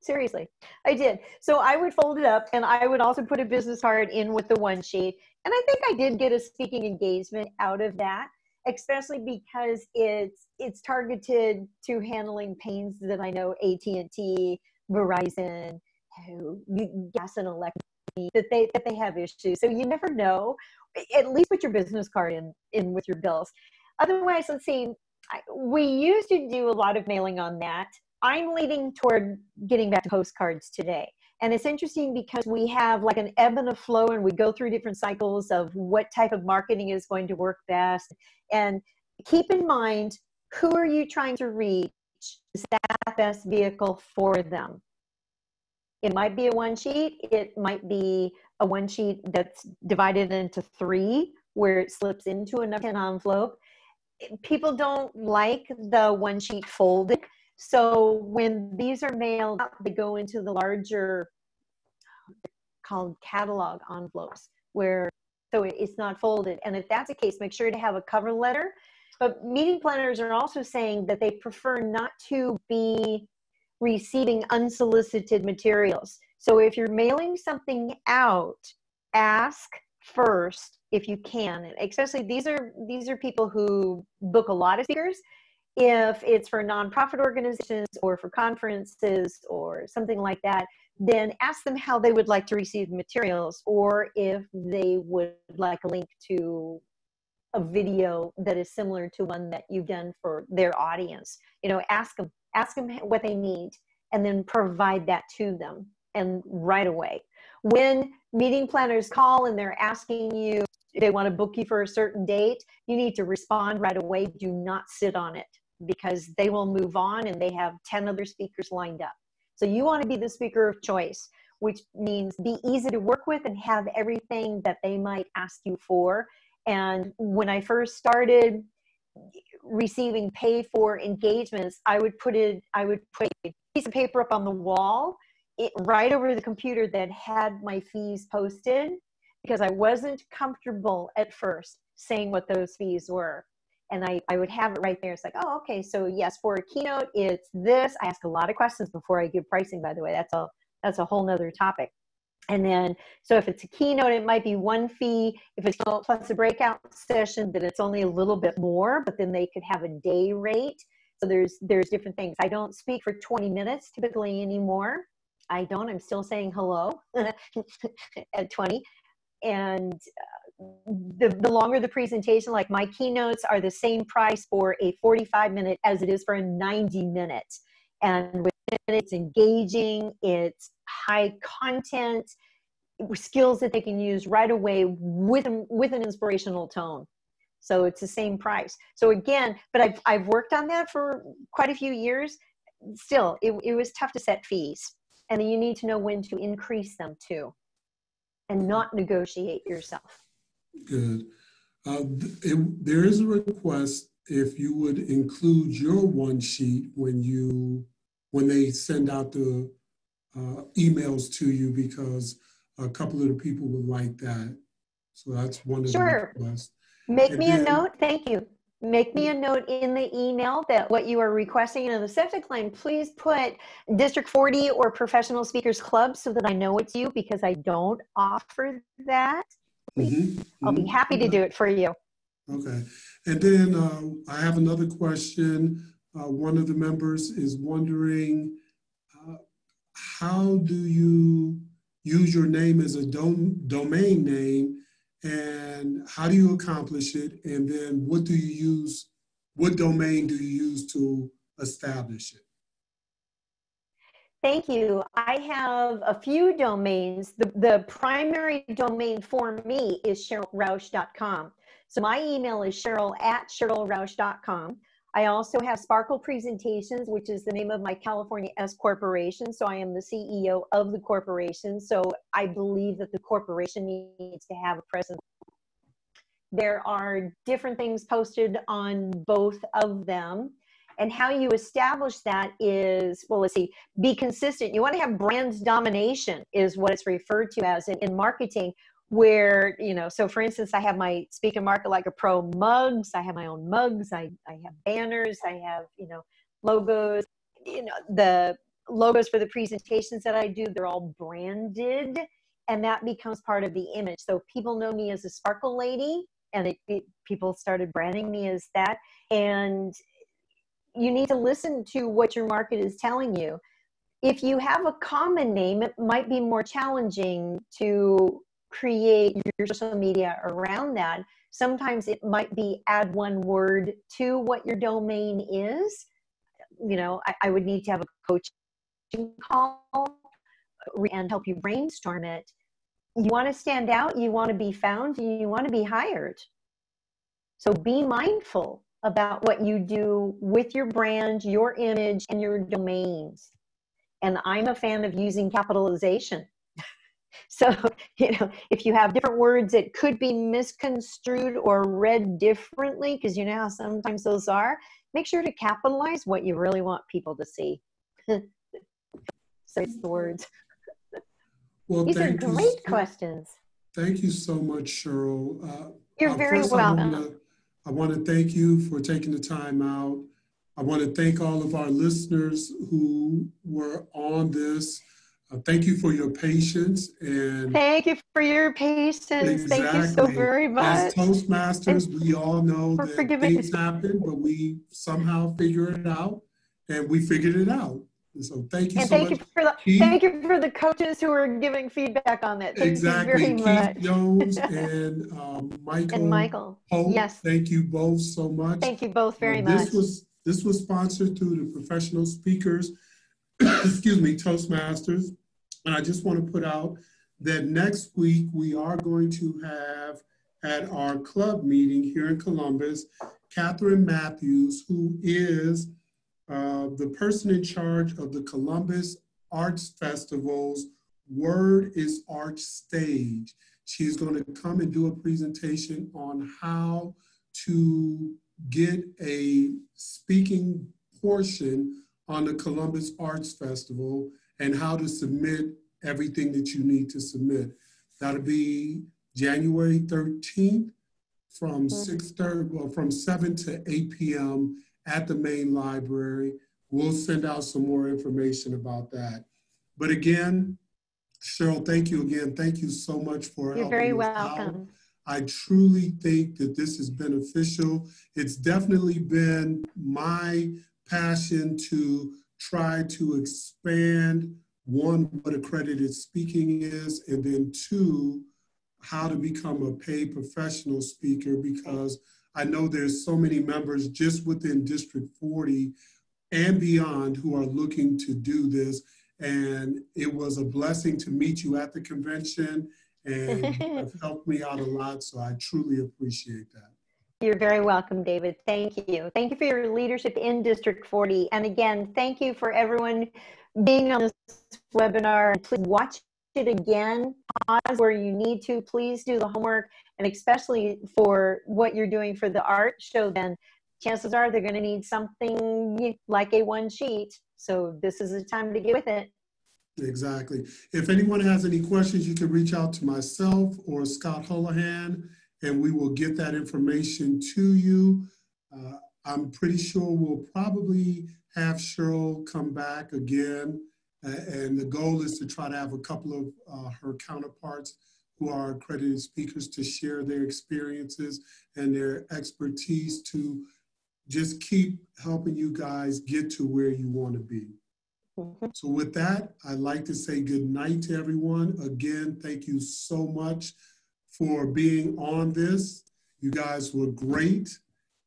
Seriously, I did. So I would fold it up, and I would also put a business card in with the one sheet. And I think I did get a speaking engagement out of that, especially because it's targeted to handling pains that I know AT&T, Verizon, gas and electric, that they have issues. So you never know. At least put your business card in with your bills. Otherwise, let's see. We used to do a lot of mailing on that. I'm leaning toward getting back to postcards today. And it's interesting because we have like an ebb and a flow, and we go through different cycles of what type of marketing is going to work best. And keep in mind, who are you trying to reach? Is that best vehicle for them? It might be a one sheet. It might be a one sheet that's divided into three, where it slips into another envelope. People don't like the one sheet folded. So when these are mailed out, they go into the larger, called catalog envelopes, where so it's not folded. And if that's the case, make sure to have a cover letter. But meeting planners are also saying that they prefer not to be receiving unsolicited materials. So if you're mailing something out, ask first if you can. And especially these are people who book a lot of speakers. If it's for nonprofit organizations or for conferences or something like that, then ask them how they would like to receive materials, or if they would like a link to a video that is similar to one that you've done for their audience. Ask them what they need, and then provide that to them, and right away. When meeting planners call and they're asking you if they want to book you for a certain date, you need to respond right away. Do not sit on it, because they will move on and they have 10 other speakers lined up. So you want to be the speaker of choice, which means be easy to work with and have everything that they might ask you for. And when I first started receiving pay for engagements, I would put a piece of paper up on the wall, right over the computer that had my fees posted, because I wasn't comfortable at first saying what those fees were. And I would have it right there. It's like, oh, okay, so yes, for a keynote, it's this. I ask a lot of questions before I give pricing, by the way. That's a whole nother topic. And then, so if it's a keynote, it might be one fee. If it's plus a breakout session, then it's only a little bit more, but then they could have a day rate. So there's different things. I don't speak for 20 minutes typically anymore. I'm still saying hello at 20. And the longer the presentation, like my keynotes are the same price for a 45-minute as it is for a 90-minute. And it's engaging, it's high content, skills that they can use right away with an inspirational tone. So it's the same price. So again, but I've worked on that for quite a few years. Still, it was tough to set fees. And then you need to know when to increase them too, and not negotiate yourself. Good. There is a request if you would include your one sheet when they send out the emails to you, because a couple of the people would like that. So that's one of the requests. Make me a note. Thank you. Make me a note in the email that what you are requesting, and in the subject line, please put District 40 or Professional Speakers Club so that I know it's you, because I don't offer that. I'll be happy to do it for you. Okay. And then I have another question. One of the members is wondering, how do you use your name as a domain name, and how do you accomplish it? And then what domain do you use to establish it? Thank you. I have a few domains. The primary domain for me is CherylRausch.com. So my email is cheryl@CherylRausch.com. I also have Sparkle Presentations, which is the name of my California S Corporation. So I am the CEO of the corporation. So I believe that the corporation needs to have a presence. There are different things posted on both of them. And how you establish that is, well, let's see, be consistent. You want to have brand domination is what it's referred to as in marketing, where, so for instance, I have my Speak and Market Like a Pro mugs. I have my own mugs. I have banners. I have, logos. The logos for the presentations that I do, they're all branded, and that becomes part of the image. So people know me as a Sparkle Lady, and people started branding me as that. And you need to listen to what your market is telling you. If you have a common name, it might be more challenging to create your social media around that. Sometimes it might be add one word to what your domain is. You know, I would need to have a coaching call and help you brainstorm it. You want to stand out, you want to be found, and you want to be hired. So be mindful about what you do with your brand, your image, and your domains. And I'm a fan of using capitalization. So, you know, if you have different words that could be misconstrued or read differently, because you know how sometimes those are, make sure to capitalize what you really want people to see. So it's the words. Well, These are thank you. great questions. Thank you so much, Cheryl. You're very First, welcome. I want to thank you for taking the time out. I want to thank all of our listeners who were on this. Thank you for your patience. And thank you for your patience. exactly, Thank you so very as much. Toastmasters, And we all know for that forgiving. things happen, but we somehow figure it out, and we figured it out. And so thank you And so much, Keith. thank you for the coaches who are giving feedback on that. Thank you Exactly. very Keith much. Jones and And Michael Michael, Hope. yes. Thank you both so much. Thank you both very much. This was sponsored through the Professional Speakers, excuse me, Toastmasters. And I just want to put out that next week we are going to have at our club meeting here in Columbus, Catherine Matthews, who is the person in charge of the Columbus Arts Festival's Word is Art stage. She's going to come and do a presentation on how to get a speaking portion on the Columbus Arts Festival and how to submit everything that you need to submit. That'll be January 13th from 6:30, well, from 7 to 8 p.m. at the main library. We'll send out some more information about that. But again, Cheryl, thank you again. Thank you so much for You're very helping us welcome. out. I truly think that this is beneficial. It's definitely been my passion to try to expand, one, what accredited speaking is, and then two, how to become a paid professional speaker, because I know there's so many members just within District 40 and beyond who are looking to do this. And it was a blessing to meet you at the convention, and you have helped me out a lot. So I truly appreciate that. You're very welcome, David. Thank you. Thank you for your leadership in District 40. And again, thank you for everyone being on this webinar. Please watch it again, pause where you need to. Please do the homework, and especially for what you're doing for the art show, then chances are they're going to need something like a one sheet. So this is the time to get with it. Exactly. If anyone has any questions, you can reach out to myself or Scott Holohan, and we will get that information to you. I'm pretty sure we'll probably have Cheryl come back again. And the goal is to try to have a couple of her counterparts who are accredited speakers to share their experiences and their expertise to just keep helping you guys get to where you want to be. So with that, I'd like to say good night to everyone. Again, thank you so much for being on this. You guys were great,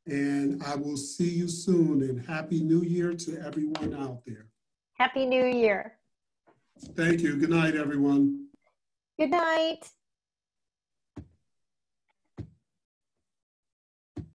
and I will see you soon, and Happy New Year to everyone out there. Happy New Year. Thank you. Good night, everyone. Good night.